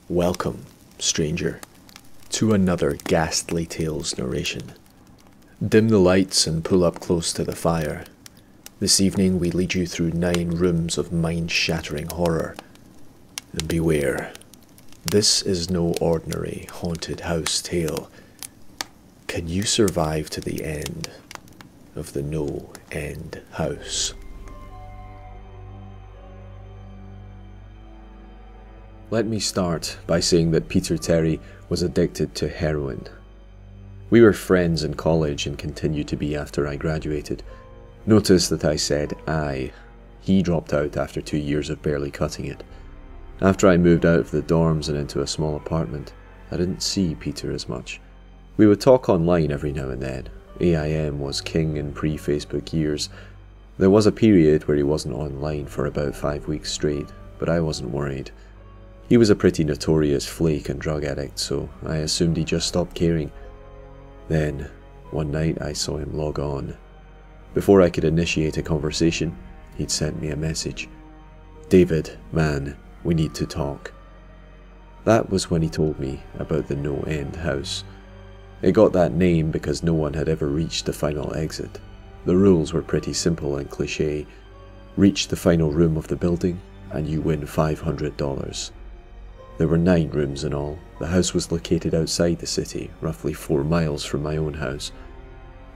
Welcome, stranger, to another Ghastly Tales narration. Dim the lights and pull up close to the fire. This evening we lead you through 9 rooms of mind-shattering horror. And beware, this is no ordinary haunted house tale. Can you survive to the end of the NoEnd House? Let me start by saying that Peter Terry was addicted to heroin. We were friends in college and continued to be after I graduated. Notice that I said I. He dropped out after 2 years of barely cutting it. After I moved out of the dorms and into a small apartment, I didn't see Peter as much. We would talk online every now and then. AIM was king in pre-Facebook years. There was a period where he wasn't online for about 5 weeks straight, but I wasn't worried. He was a pretty notorious flake and drug addict, so I assumed he just stopped caring. Then, one night I saw him log on. Before I could initiate a conversation, he'd sent me a message. "David, man, we need to talk." That was when he told me about the NoEnd House. It got that name because no one had ever reached the final exit. The rules were pretty simple and cliché. Reach the final room of the building and you win $500. There were 9 rooms in all. The house was located outside the city, roughly 4 miles from my own house.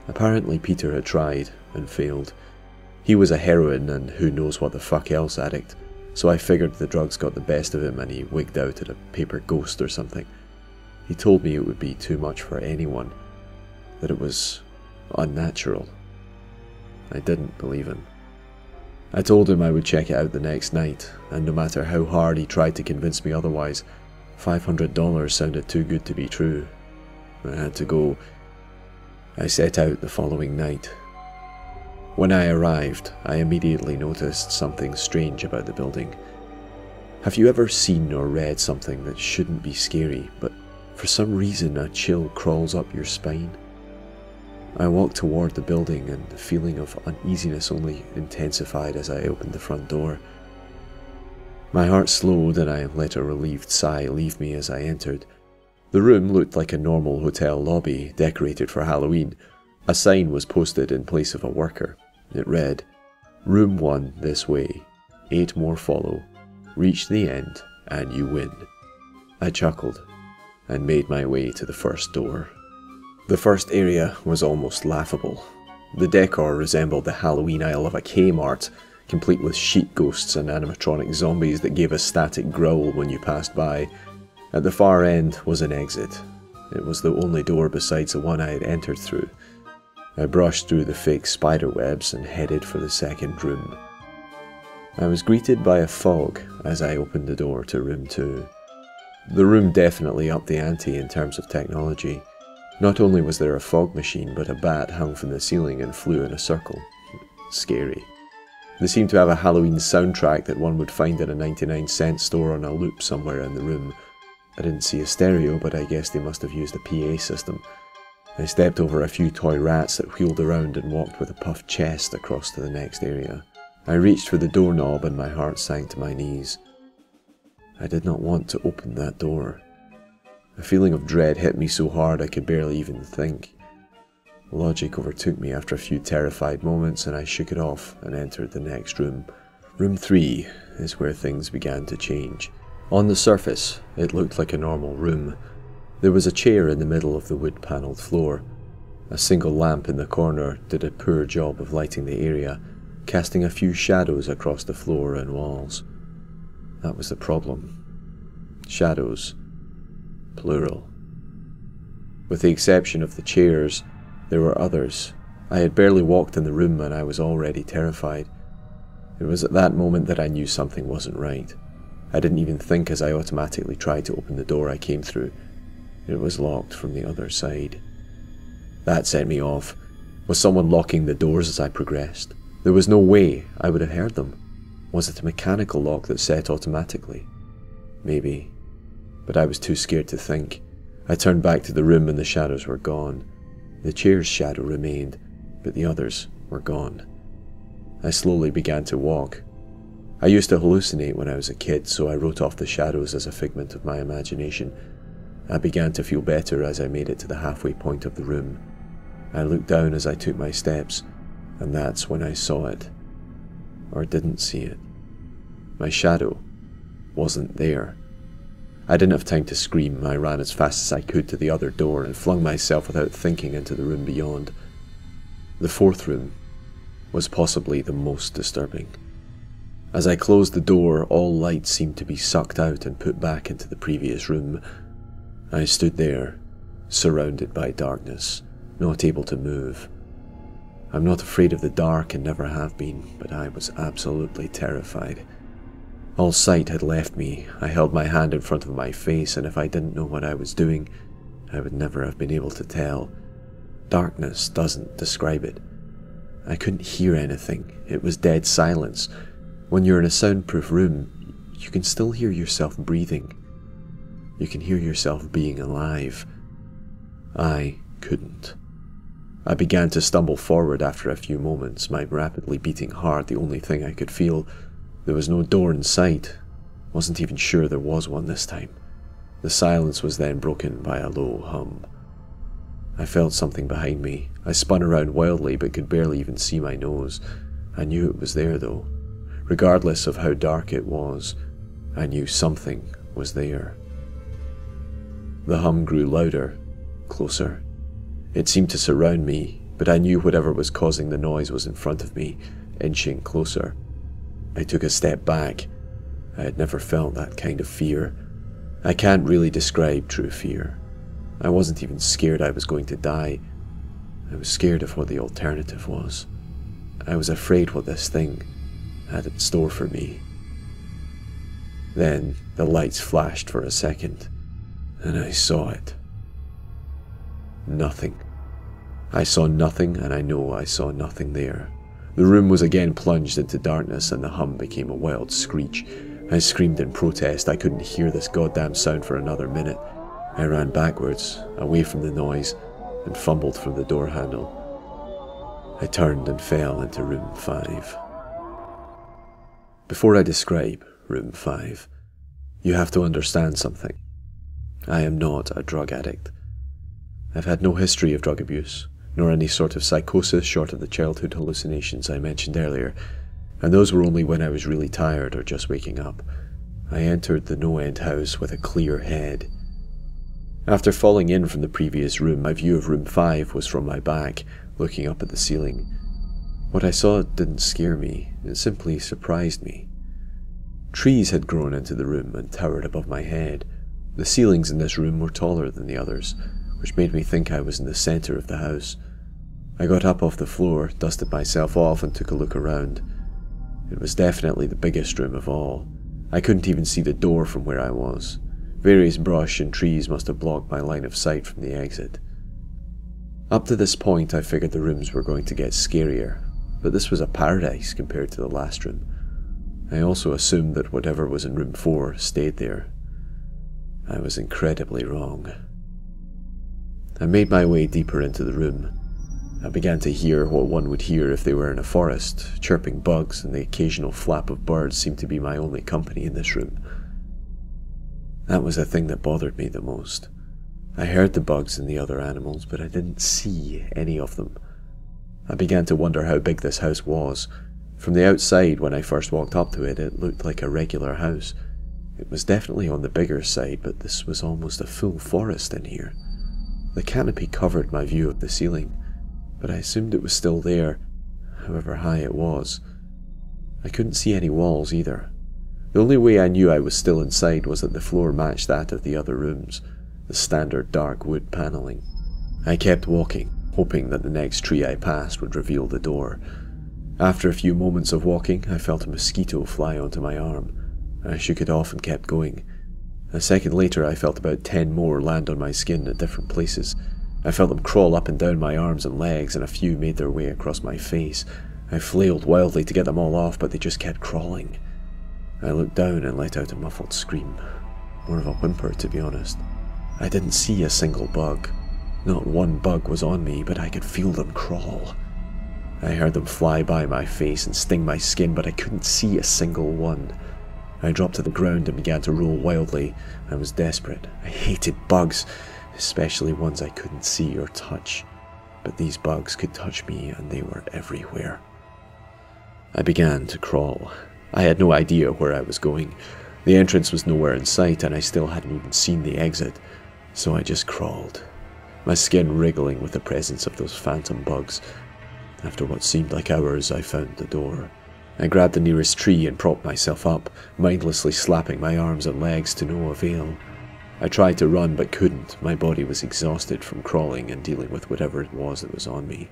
Apparently Peter had tried and failed. He was a heroin and who knows what the fuck else addict, so I figured the drugs got the best of him and he wigged out at a paper ghost or something. He told me it would be too much for anyone, that it was unnatural. I didn't believe him. I told him I would check it out the next night, and no matter how hard he tried to convince me otherwise, $500 sounded too good to be true. I had to go. I set out the following night. When I arrived, I immediately noticed something strange about the building. Have you ever seen or read something that shouldn't be scary, but for some reason a chill crawls up your spine? I walked toward the building and the feeling of uneasiness only intensified as I opened the front door. My heart slowed and I let a relieved sigh leave me as I entered. The room looked like a normal hotel lobby decorated for Halloween. A sign was posted in place of a worker. It read, "Room 1 this way, 8 more follow. Reach the end and you win." I chuckled and made my way to the first door. The first area was almost laughable. The decor resembled the Halloween aisle of a Kmart, complete with sheet ghosts and animatronic zombies that gave a static growl when you passed by. At the far end was an exit. It was the only door besides the one I had entered through. I brushed through the fake spider webs and headed for the second room. I was greeted by a fog as I opened the door to room 2. The room definitely upped the ante in terms of technology. Not only was there a fog machine, but a bat hung from the ceiling and flew in a circle. Scary. They seemed to have a Halloween soundtrack that one would find in a 99-cent store on a loop somewhere in the room. I didn't see a stereo, but I guess they must have used a PA system. I stepped over a few toy rats that wheeled around and walked with a puffed chest across to the next area. I reached for the doorknob and my heart sank to my knees. I did not want to open that door. A feeling of dread hit me so hard I could barely even think. Logic overtook me after a few terrified moments and I shook it off and entered the next room. Room 3 is where things began to change. On the surface, it looked like a normal room. There was a chair in the middle of the wood-panelled floor. A single lamp in the corner did a poor job of lighting the area, casting a few shadows across the floor and walls. That was the problem. Shadows. Plural. With the exception of the chairs, there were others. I had barely walked in the room and I was already terrified. It was at that moment that I knew something wasn't right. I didn't even think as I automatically tried to open the door I came through. It was locked from the other side. That set me off. Was someone locking the doors as I progressed? There was no way I would have heard them. Was it a mechanical lock that set automatically? Maybe. But I was too scared to think. I turned back to the room and the shadows were gone. The chair's shadow remained, but the others were gone. I slowly began to walk. I used to hallucinate when I was a kid, so I wrote off the shadows as a figment of my imagination. I began to feel better as I made it to the halfway point of the room. I looked down as I took my steps, and that's when I saw it. Or didn't see it. My shadow wasn't there. I didn't have time to scream. I ran as fast as I could to the other door and flung myself without thinking into the room beyond. The fourth room was possibly the most disturbing. As I closed the door, all light seemed to be sucked out and put back into the previous room. I stood there, surrounded by darkness, not able to move. I'm not afraid of the dark and never have been, but I was absolutely terrified. All sight had left me. I held my hand in front of my face, and if I didn't know what I was doing, I would never have been able to tell. Darkness doesn't describe it. I couldn't hear anything. It was dead silence. When you're in a soundproof room, you can still hear yourself breathing. You can hear yourself being alive. I couldn't. I began to stumble forward after a few moments, my rapidly beating heart the only thing I could feel. There was no door in sight. Wasn't even sure there was one this time. The silence was then broken by a low hum. I felt something behind me. I spun around wildly but could barely even see my nose. I knew it was there though. Regardless of how dark it was, I knew something was there. The hum grew louder, closer. It seemed to surround me, but I knew whatever was causing the noise was in front of me, inching closer. I took a step back. I had never felt that kind of fear. I can't really describe true fear. I wasn't even scared I was going to die. I was scared of what the alternative was. I was afraid what this thing had in store for me. Then the lights flashed for a second, and I saw it. Nothing. I saw nothing, and I know I saw nothing there. The room was again plunged into darkness, and the hum became a wild screech. I screamed in protest. I couldn't hear this goddamn sound for another minute. I ran backwards, away from the noise, and fumbled for the door handle. I turned and fell into room 5. Before I describe room 5, you have to understand something. I am not a drug addict. I've had no history of drug abuse, nor any sort of psychosis short of the childhood hallucinations I mentioned earlier, and those were only when I was really tired or just waking up. I entered the NoEnd House with a clear head. After falling in from the previous room, my view of room 5 was from my back, looking up at the ceiling. What I saw didn't scare me, it simply surprised me. Trees had grown into the room and towered above my head. The ceilings in this room were taller than the others, which made me think I was in the centre of the house. I got up off the floor, dusted myself off, and took a look around. It was definitely the biggest room of all. I couldn't even see the door from where I was. Various brush and trees must have blocked my line of sight from the exit. Up to this point, I figured the rooms were going to get scarier, but this was a paradise compared to the last room. I also assumed that whatever was in room 4 stayed there. I was incredibly wrong. I made my way deeper into the room. I began to hear what one would hear if they were in a forest. Chirping bugs and the occasional flap of birds seemed to be my only company in this room. That was the thing that bothered me the most. I heard the bugs and the other animals, but I didn't see any of them. I began to wonder how big this house was. From the outside, when I first walked up to it, it looked like a regular house. It was definitely on the bigger side, but this was almost a full forest in here. The canopy covered my view of the ceiling, but I assumed it was still there, however high it was. I couldn't see any walls either. The only way I knew I was still inside was that the floor matched that of the other rooms, the standard dark wood paneling. I kept walking, hoping that the next tree I passed would reveal the door. After a few moments of walking, I felt a mosquito fly onto my arm. I shook it off and kept going. A second later, I felt about 10 more land on my skin at different places. I felt them crawl up and down my arms and legs, and a few made their way across my face. I flailed wildly to get them all off, but they just kept crawling. I looked down and let out a muffled scream. More of a whimper, to be honest. I didn't see a single bug. Not one bug was on me, but I could feel them crawl. I heard them fly by my face and sting my skin, but I couldn't see a single one. I dropped to the ground and began to roll wildly. I was desperate. I hated bugs, especially ones I couldn't see or touch. But these bugs could touch me, and they were everywhere. I began to crawl. I had no idea where I was going. The entrance was nowhere in sight, and I still hadn't even seen the exit, so I just crawled, my skin wriggling with the presence of those phantom bugs. After what seemed like hours, I found the door. I grabbed the nearest tree and propped myself up, mindlessly slapping my arms and legs to no avail. I tried to run but couldn't. My body was exhausted from crawling and dealing with whatever it was that was on me.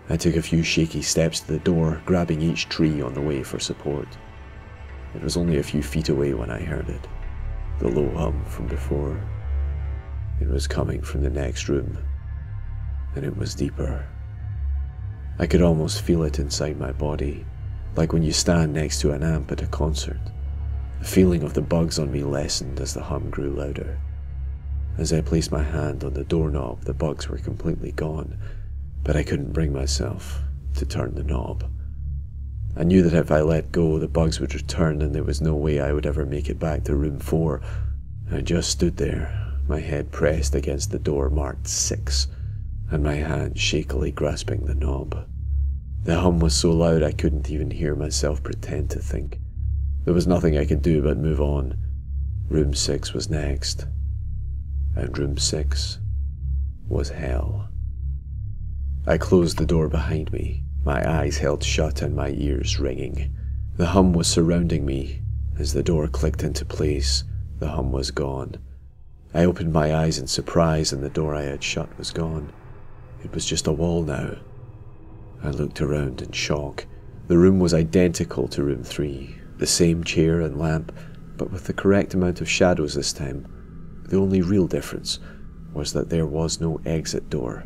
I took a few shaky steps to the door, grabbing each tree on the way for support. It was only a few feet away when I heard it, the low hum from before. It was coming from the next room, and it was deeper. I could almost feel it inside my body, like when you stand next to an amp at a concert. The feeling of the bugs on me lessened as the hum grew louder. As I placed my hand on the doorknob, the bugs were completely gone, but I couldn't bring myself to turn the knob. I knew that if I let go, the bugs would return, and there was no way I would ever make it back to room 4. I just stood there, my head pressed against the door marked 6, and my hand shakily grasping the knob. The hum was so loud I couldn't even hear myself pretend to think. There was nothing I could do but move on. Room 6 was next, and room 6 was hell. I closed the door behind me, my eyes held shut and my ears ringing. The hum was surrounding me. As the door clicked into place, the hum was gone. I opened my eyes in surprise, and the door I had shut was gone. It was just a wall now. I looked around in shock. The room was identical to room 3, the same chair and lamp, but with the correct amount of shadows this time. The only real difference was that there was no exit door,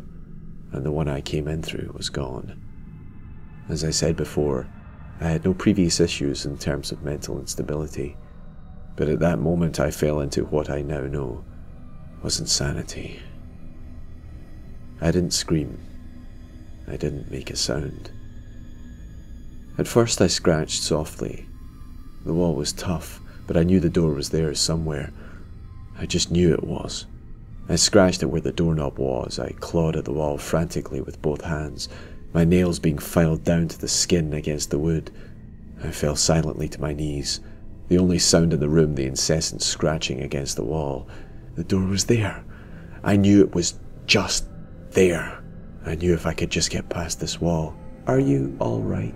and the one I came in through was gone. As I said before, I had no previous issues in terms of mental instability, but at that moment I fell into what I now know was insanity. I didn't scream. I didn't make a sound. At first I scratched softly. The wall was tough, but I knew the door was there somewhere. I just knew it was. I scratched at where the doorknob was. I clawed at the wall frantically with both hands, my nails being filed down to the skin against the wood. I fell silently to my knees, the only sound in the room the incessant scratching against the wall. The door was there. I knew it was just there. I knew if I could just get past this wall. "Are you all right?"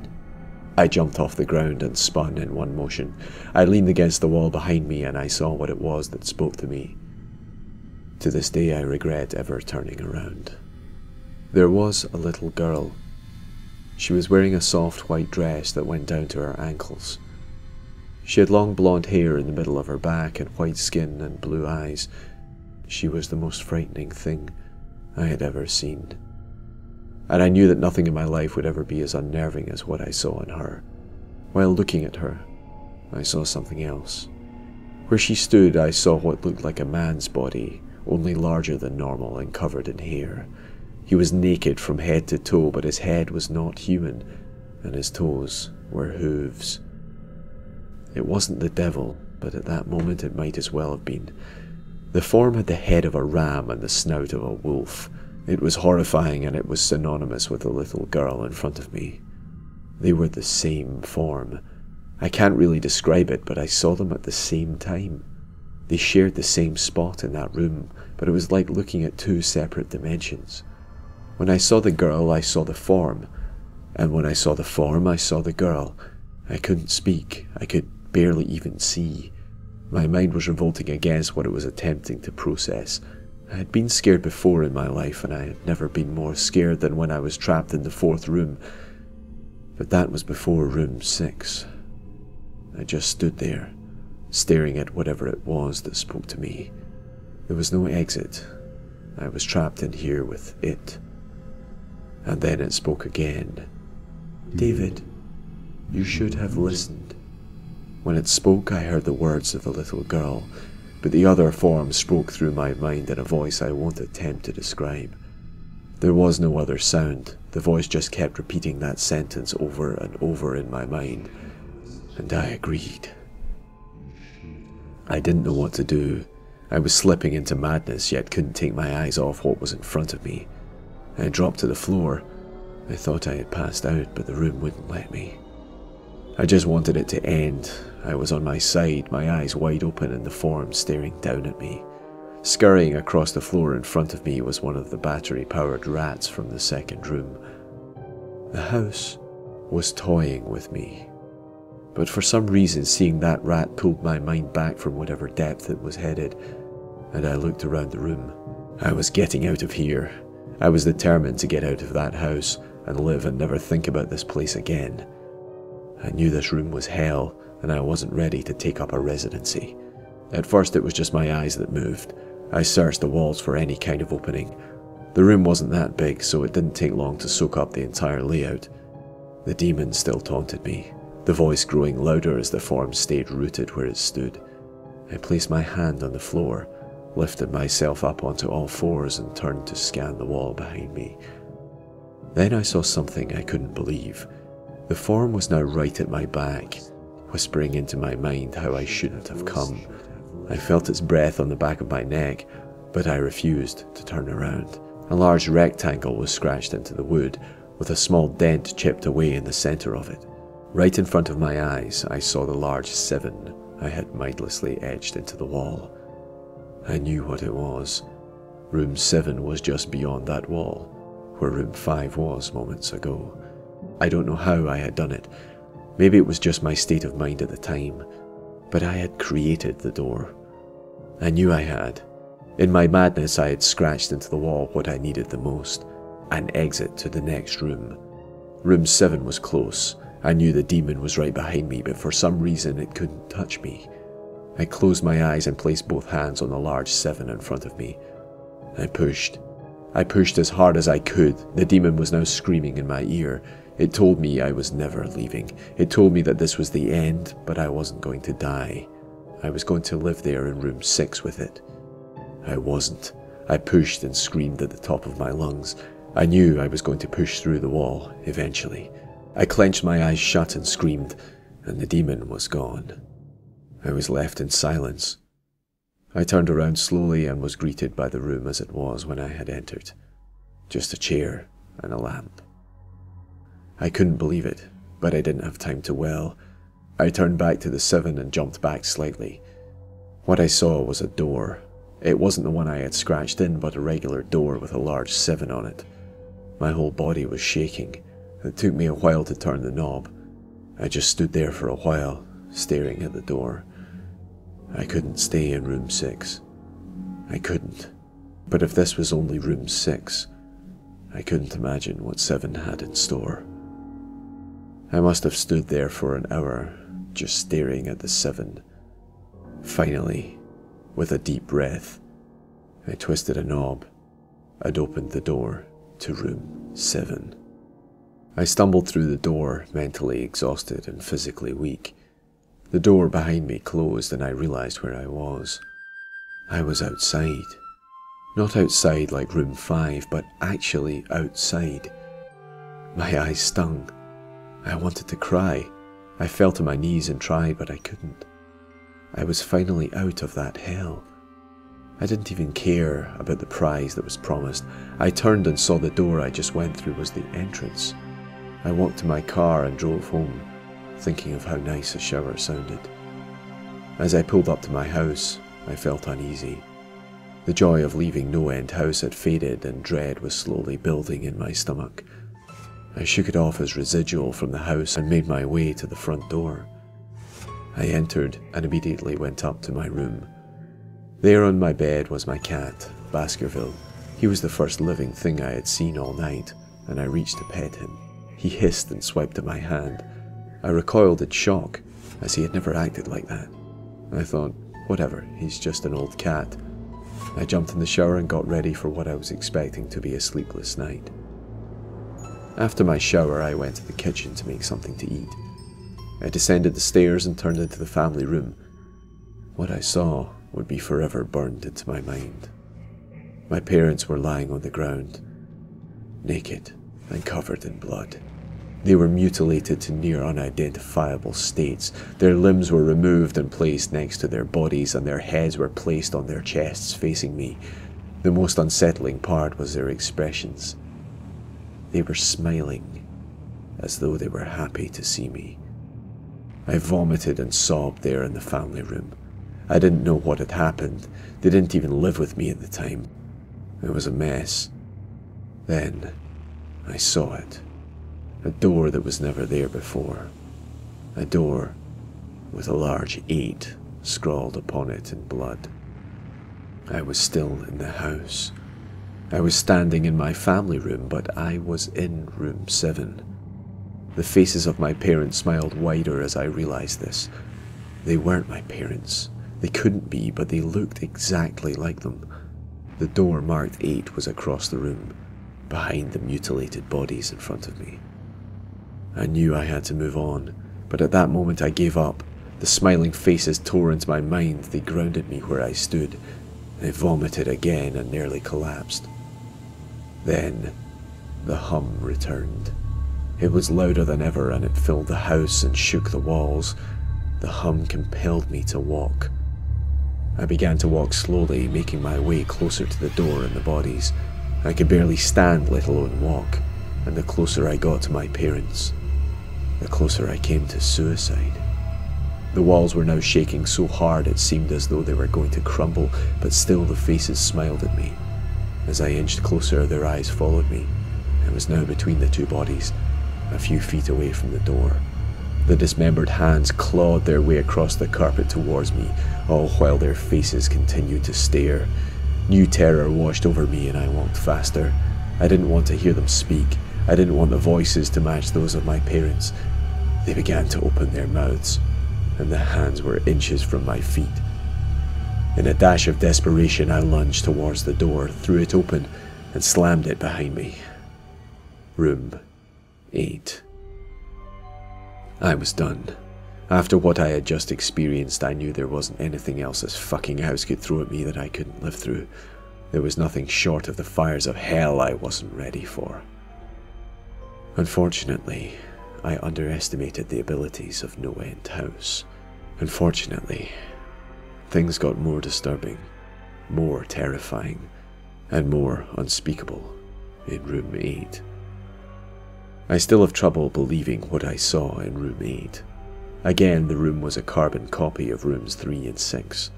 I jumped off the ground and spun in one motion. I leaned against the wall behind me, and I saw what it was that spoke to me. To this day I regret ever turning around. There was a little girl. She was wearing a soft white dress that went down to her ankles. She had long blonde hair in the middle of her back and white skin and blue eyes. She was the most frightening thing I had ever seen. And I knew that nothing in my life would ever be as unnerving as what I saw in her. While looking at her, I saw something else. Where she stood, I saw what looked like a man's body, only larger than normal and covered in hair. He was naked from head to toe, but his head was not human, and his toes were hooves. It wasn't the devil, but at that moment it might as well have been. The form had the head of a ram and the snout of a wolf. It was horrifying, and it was synonymous with the little girl in front of me. They were the same form. I can't really describe it, but I saw them at the same time. They shared the same spot in that room, but it was like looking at two separate dimensions. When I saw the girl, I saw the form, and when I saw the form, I saw the girl. I couldn't speak. I could barely even see. My mind was revolting against what it was attempting to process. I had been scared before in my life, and I had never been more scared than when I was trapped in the 4th room. But that was before room 6. I just stood there, staring at whatever it was that spoke to me. There was no exit. I was trapped in here with it. And then it spoke again. "David, you should have listened." When it spoke, I heard the words of the little girl, but the other form spoke through my mind in a voice I won't attempt to describe. There was no other sound. The voice just kept repeating that sentence over and over in my mind, and I agreed. I didn't know what to do. I was slipping into madness, yet couldn't take my eyes off what was in front of me. I dropped to the floor. I thought I had passed out, but the room wouldn't let me. I just wanted it to end. I was on my side, my eyes wide open and the form staring down at me. Scurrying across the floor in front of me was one of the battery-powered rats from the second room. The house was toying with me. But for some reason, seeing that rat pulled my mind back from whatever depth it was headed, and I looked around the room. I was getting out of here. I was determined to get out of that house and live and never think about this place again. I knew this room was hell, and I wasn't ready to take up a residency. At first it was just my eyes that moved. I searched the walls for any kind of opening. The room wasn't that big, so it didn't take long to soak up the entire layout. The demon still taunted me, the voice growing louder as the form stayed rooted where it stood. I placed my hand on the floor, lifted myself up onto all fours and turned to scan the wall behind me. Then I saw something I couldn't believe. The form was now right at my back, whispering into my mind how I shouldn't have come. I felt its breath on the back of my neck, but I refused to turn around. A large rectangle was scratched into the wood, with a small dent chipped away in the center of it. Right in front of my eyes, I saw the large 7 I had mindlessly etched into the wall. I knew what it was. Room 7 was just beyond that wall, where room 5 was moments ago. I don't know how I had done it. Maybe it was just my state of mind at the time, but I had created the door. I knew I had. In my madness, I had scratched into the wall what I needed the most, an exit to the next room. Room 7 was close. I knew the demon was right behind me, but for some reason it couldn't touch me. I closed my eyes and placed both hands on the large 7 in front of me. I pushed. I pushed as hard as I could. The demon was now screaming in my ear. It told me I was never leaving. It told me that this was the end, but I wasn't going to die. I was going to live there in room 6 with it. I wasn't. I pushed and screamed at the top of my lungs. I knew I was going to push through the wall, eventually. I clenched my eyes shut and screamed, and the demon was gone. I was left in silence. I turned around slowly and was greeted by the room as it was when I had entered. Just a chair and a lamp. I couldn't believe it, but I didn't have time to well. I turned back to the 7 and jumped back slightly. What I saw was a door. It wasn't the one I had scratched in, but a regular door with a large 7 on it. My whole body was shaking. It took me a while to turn the knob. I just stood there for a while, staring at the door. I couldn't stay in room 6. I couldn't. But if this was only room 6, I couldn't imagine what 7 had in store. I must have stood there for an hour, just staring at the 7. Finally, with a deep breath, I twisted a knob and opened the door to room 7. I stumbled through the door, mentally exhausted and physically weak. The door behind me closed and I realized where I was. I was outside. Not outside like room 5, but actually outside. My eyes stung. I wanted to cry. I fell to my knees and tried, but I couldn't. I was finally out of that hell. I didn't even care about the prize that was promised. I turned and saw the door I just went through was the entrance. I walked to my car and drove home, thinking of how nice a shower sounded. As I pulled up to my house, I felt uneasy. The joy of leaving NoEnd House had faded and dread was slowly building in my stomach. I shook it off as residual from the house and made my way to the front door. I entered and immediately went up to my room. There on my bed was my cat, Baskerville. He was the first living thing I had seen all night, and I reached to pet him. He hissed and swiped at my hand. I recoiled in shock, as he had never acted like that. I thought, whatever, he's just an old cat. I jumped in the shower and got ready for what I was expecting to be a sleepless night. After my shower, I went to the kitchen to make something to eat. I descended the stairs and turned into the family room. What I saw would be forever burned into my mind. My parents were lying on the ground, naked, and covered in blood. They were mutilated to near unidentifiable states. Their limbs were removed and placed next to their bodies, and their heads were placed on their chests facing me. The most unsettling part was their expressions. They were smiling, as though they were happy to see me. I vomited and sobbed there in the family room. I didn't know what had happened. They didn't even live with me at the time. It was a mess. Then I saw it. A door that was never there before. A door with a large 8 scrawled upon it in blood. I was still in the house. I was standing in my family room, but I was in room 7. The faces of my parents smiled wider as I realized this. They weren't my parents. They couldn't be, but they looked exactly like them. The door marked 8 was across the room, behind the mutilated bodies in front of me. I knew I had to move on, but at that moment I gave up. The smiling faces tore into my mind. They grounded me where I stood. I vomited again and nearly collapsed. Then the hum returned. It was louder than ever, and it filled the house and shook the walls. The hum compelled me to walk. I began to walk slowly, making my way closer to the door and the bodies. I could barely stand, let alone walk, and the closer I got to my parents, the closer I came to suicide. The walls were now shaking so hard it seemed as though they were going to crumble, but still the faces smiled at me. As I inched closer, their eyes followed me. I was now between the two bodies, a few feet away from the door. The dismembered hands clawed their way across the carpet towards me, all while their faces continued to stare. New terror washed over me and I walked faster. I didn't want to hear them speak. I didn't want the voices to match those of my parents. They began to open their mouths, and the hands were inches from my feet. In a dash of desperation, I lunged towards the door, threw it open, and slammed it behind me. Room 8. I was done. After what I had just experienced, I knew there wasn't anything else this fucking house could throw at me that I couldn't live through. There was nothing short of the fires of hell I wasn't ready for. Unfortunately, I underestimated the abilities of NoEnd House. Unfortunately, things got more disturbing, more terrifying, and more unspeakable in room 8. I still have trouble believing what I saw in room 8. Again, the room was a carbon copy of rooms 3 and 6,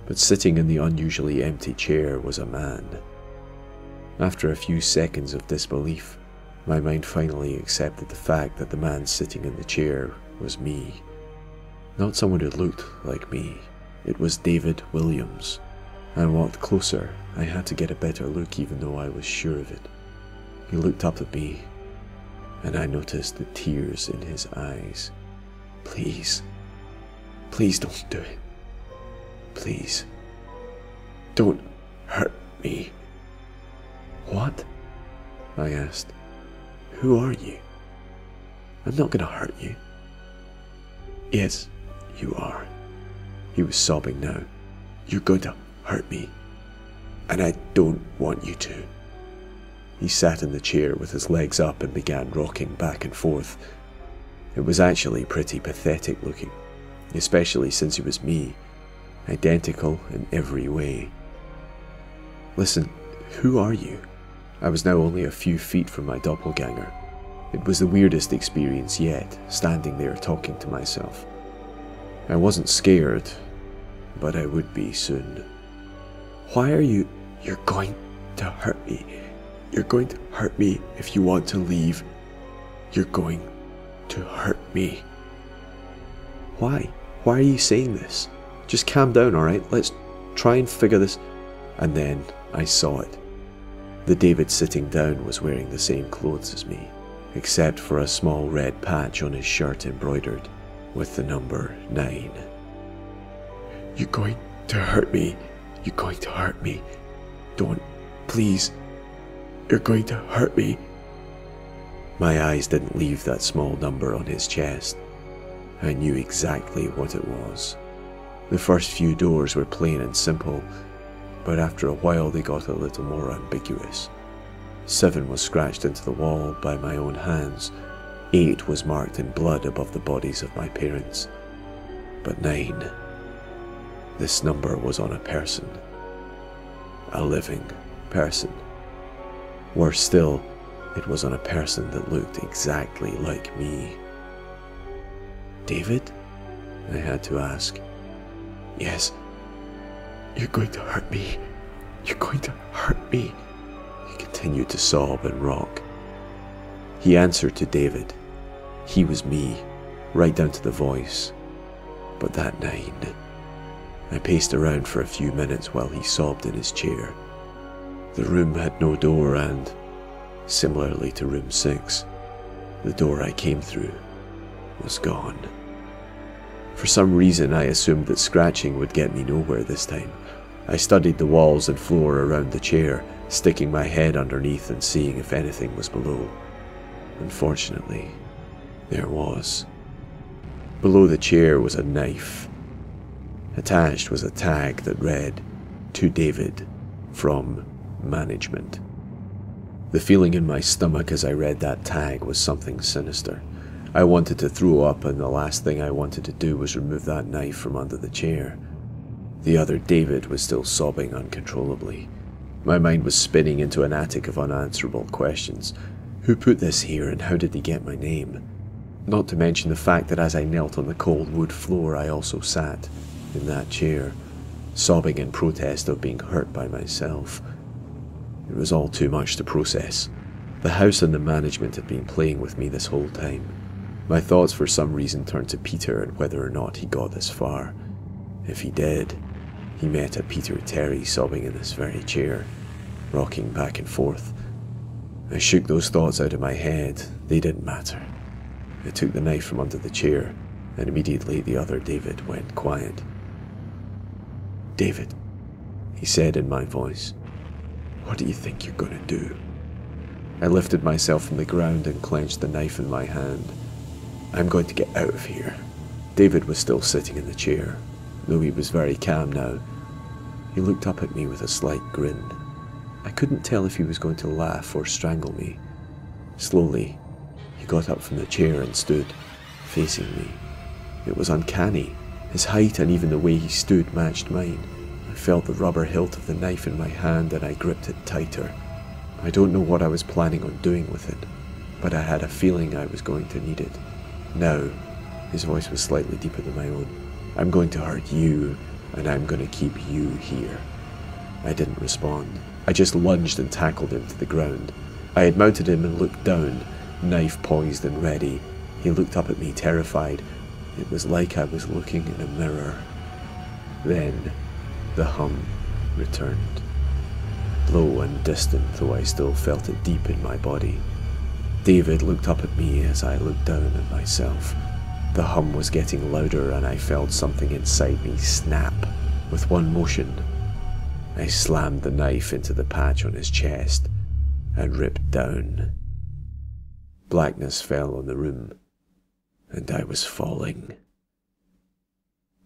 but sitting in the unusually empty chair was a man. After a few seconds of disbelief, my mind finally accepted the fact that the man sitting in the chair was me. Not someone who looked like me. It was David Williams. I walked closer. I had to get a better look even though I was sure of it. He looked up at me, and I noticed the tears in his eyes. Please. Please don't do it. Please. Don't hurt me. What? I asked. Who are you? I'm not gonna hurt you. Yes, you are. He was sobbing now. You're going to hurt me, and I don't want you to. He sat in the chair with his legs up and began rocking back and forth. It was actually pretty pathetic looking, especially since he was me, identical in every way. Listen, who are you? I was now only a few feet from my doppelganger. It was the weirdest experience yet, standing there talking to myself. I wasn't scared, but I would be soon. Why are you... You're going to hurt me. You're going to hurt me if you want to leave. You're going to hurt me. Why? Why are you saying this? Just calm down, alright? Let's try and figure this... And then I saw it. The David sitting down was wearing the same clothes as me, except for a small red patch on his shirt embroidered with the number 9. You're going to hurt me. You're going to hurt me. Don't, please. You're going to hurt me. My eyes didn't leave that small number on his chest. I knew exactly what it was. The first few doors were plain and simple, but after a while they got a little more ambiguous. 7 was scratched into the wall by my own hands. 8 was marked in blood above the bodies of my parents. But 9, this number was on a person. A living person. Worse still, it was on a person that looked exactly like me. "David?" I had to ask. "Yes. You're going to hurt me. You're going to hurt me." He continued to sob and rock. He answered to David. He was me, right down to the voice. But that 9. I paced around for a few minutes while he sobbed in his chair. The room had no door and, similarly to room 6, the door I came through was gone. For some reason I assumed that scratching would get me nowhere this time. I studied the walls and floor around the chair, sticking my head underneath and seeing if anything was below. Unfortunately, there was. Below the chair was a knife. Attached was a tag that read, "To David, from management." The feeling in my stomach as I read that tag was something sinister. I wanted to throw up, and the last thing I wanted to do was remove that knife from under the chair. The other David was still sobbing uncontrollably. My mind was spinning into an attic of unanswerable questions. Who put this here, and how did he get my name? Not to mention the fact that as I knelt on the cold wood floor, I also sat in that chair, sobbing in protest of being hurt by myself. It was all too much to process. The house and the management had been playing with me this whole time. My thoughts for some reason turned to Peter and whether or not he got this far. If he did, he met a Peter Terry sobbing in this very chair, rocking back and forth. I shook those thoughts out of my head. They didn't matter. I took the knife from under the chair, and immediately the other David went quiet. "David," he said in my voice, "what do you think you're going to do?" I lifted myself from the ground and clenched the knife in my hand. "I'm going to get out of here." David was still sitting in the chair, though he was very calm now. He looked up at me with a slight grin. I couldn't tell if he was going to laugh or strangle me. Slowly, he got up from the chair and stood, facing me. It was uncanny. His height and even the way he stood matched mine. I felt the rubber hilt of the knife in my hand and I gripped it tighter. I don't know what I was planning on doing with it, but I had a feeling I was going to need it. "Now," his voice was slightly deeper than my own, "I'm going to hurt you, and I'm going to keep you here." I didn't respond. I just lunged and tackled him to the ground. I had mounted him and looked down, knife poised and ready. He looked up at me, terrified. It was like I was looking in a mirror. Then, the hum returned. Low and distant, though I still felt it deep in my body. David looked up at me as I looked down at myself. The hum was getting louder and I felt something inside me snap. With one motion, I slammed the knife into the patch on his chest and ripped down. Blackness fell on the room, and I was falling.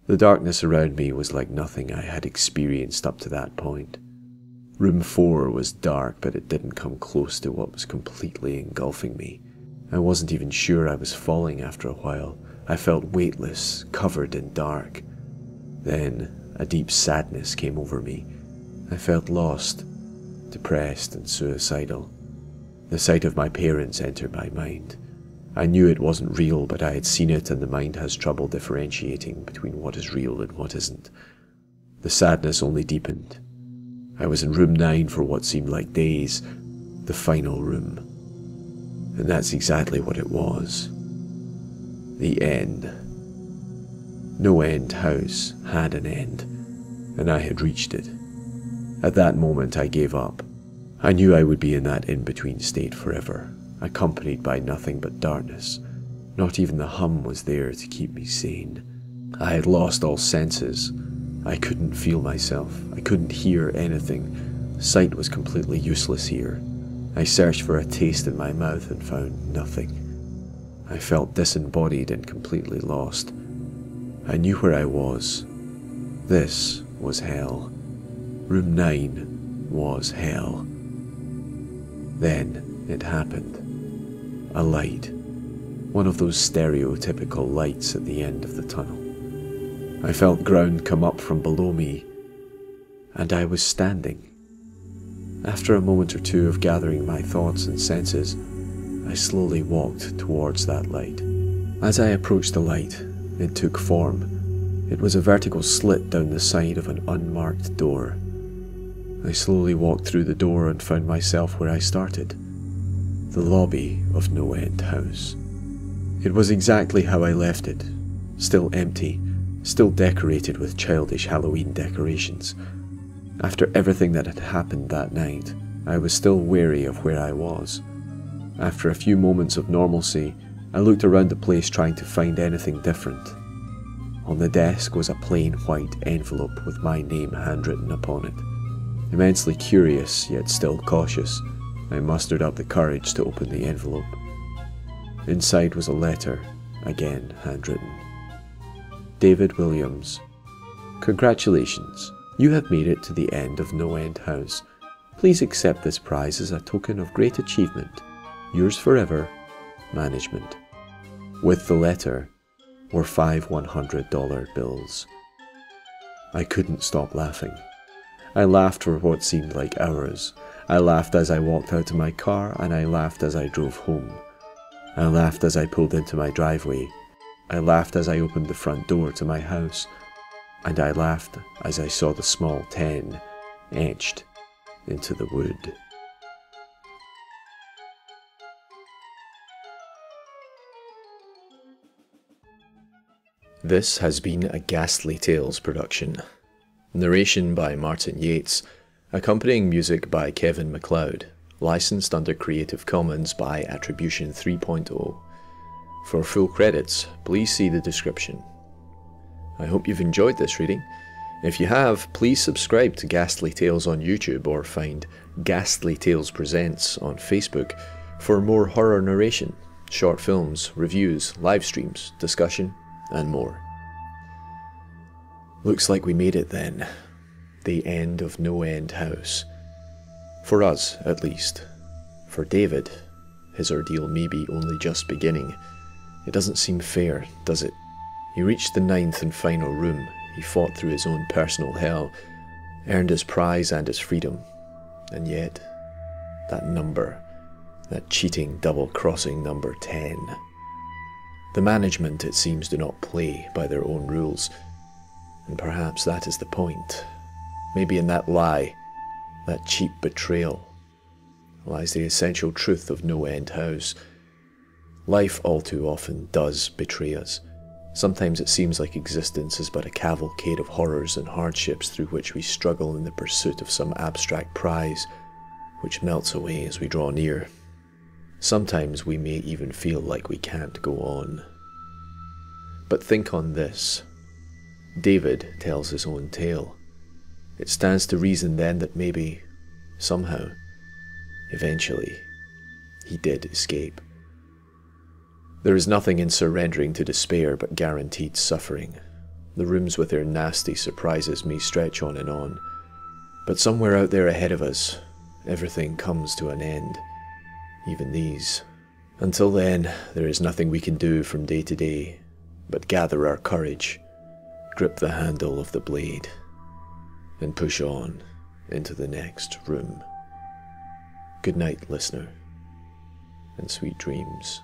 The darkness around me was like nothing I had experienced up to that point. Room 4 was dark, but it didn't come close to what was completely engulfing me. I wasn't even sure I was falling after a while. I felt weightless, covered in dark. Then a deep sadness came over me. I felt lost, depressed and suicidal. The sight of my parents entered my mind. I knew it wasn't real, but I had seen it, and the mind has trouble differentiating between what is real and what isn't. The sadness only deepened. I was in room 9 for what seemed like days, the final room. And that's exactly what it was. The end. NoEnd House had an end, and I had reached it. At that moment I gave up. I knew I would be in that in-between state forever, accompanied by nothing but darkness. Not even the hum was there to keep me sane. I had lost all senses. I couldn't feel myself. I couldn't hear anything. Sight was completely useless here. I searched for a taste in my mouth and found nothing. I felt disembodied and completely lost. I knew where I was. This was hell. Room 9 was hell. Then it happened. A light. One of those stereotypical lights at the end of the tunnel. I felt ground come up from below me, and I was standing. After a moment or two of gathering my thoughts and senses, I slowly walked towards that light. As I approached the light, it took form. It was a vertical slit down the side of an unmarked door. I slowly walked through the door and found myself where I started. The lobby of NoEnd House. It was exactly how I left it. Still empty, still decorated with childish Halloween decorations. After everything that had happened that night, I was still wary of where I was. After a few moments of normalcy, I looked around the place trying to find anything different. On the desk was a plain white envelope with my name handwritten upon it. Immensely curious, yet still cautious, I mustered up the courage to open the envelope. Inside was a letter, again handwritten. David Williams. Congratulations, you have made it to the end of NoEnd House. Please accept this prize as a token of great achievement. Yours forever, Management. With the letter were 5 $100 bills. I couldn't stop laughing. I laughed for what seemed like hours. I laughed as I walked out to my car, and I laughed as I drove home. I laughed as I pulled into my driveway. I laughed as I opened the front door to my house. And I laughed as I saw the small 10 etched into the wood. This has been a Ghastly Tales production. Narration by Martin Yates, accompanying music by Kevin MacLeod, licensed under Creative Commons by Attribution 3.0. For full credits, please see the description. I hope you've enjoyed this reading. If you have, please subscribe to Ghastly Tales on YouTube or find Ghastly Tales Presents on Facebook for more horror narration, short films, reviews, live streams, discussion, and more. Looks like we made it then. The end of NoEnd House. For us, at least. For David, his ordeal may be only just beginning. It doesn't seem fair, does it? He reached the 9th and final room. He fought through his own personal hell, earned his prize and his freedom. And yet, that number, that cheating, double-crossing number 10. The management, it seems, do not play by their own rules. And perhaps that is the point. Maybe in that lie, that cheap betrayal, lies the essential truth of NoEnd House. Life all too often does betray us. Sometimes it seems like existence is but a cavalcade of horrors and hardships through which we struggle in the pursuit of some abstract prize, which melts away as we draw near. Sometimes we may even feel like we can't go on. But think on this. David tells his own tale. It stands to reason then that maybe, somehow, eventually, he did escape. There is nothing in surrendering to despair but guaranteed suffering. The rooms with their nasty surprises may stretch on and on, but somewhere out there ahead of us, everything comes to an end. Even these. Until then, there is nothing we can do from day to day, but gather our courage, grip the handle of the blade, and push on into the next room. Good night, listener, and sweet dreams.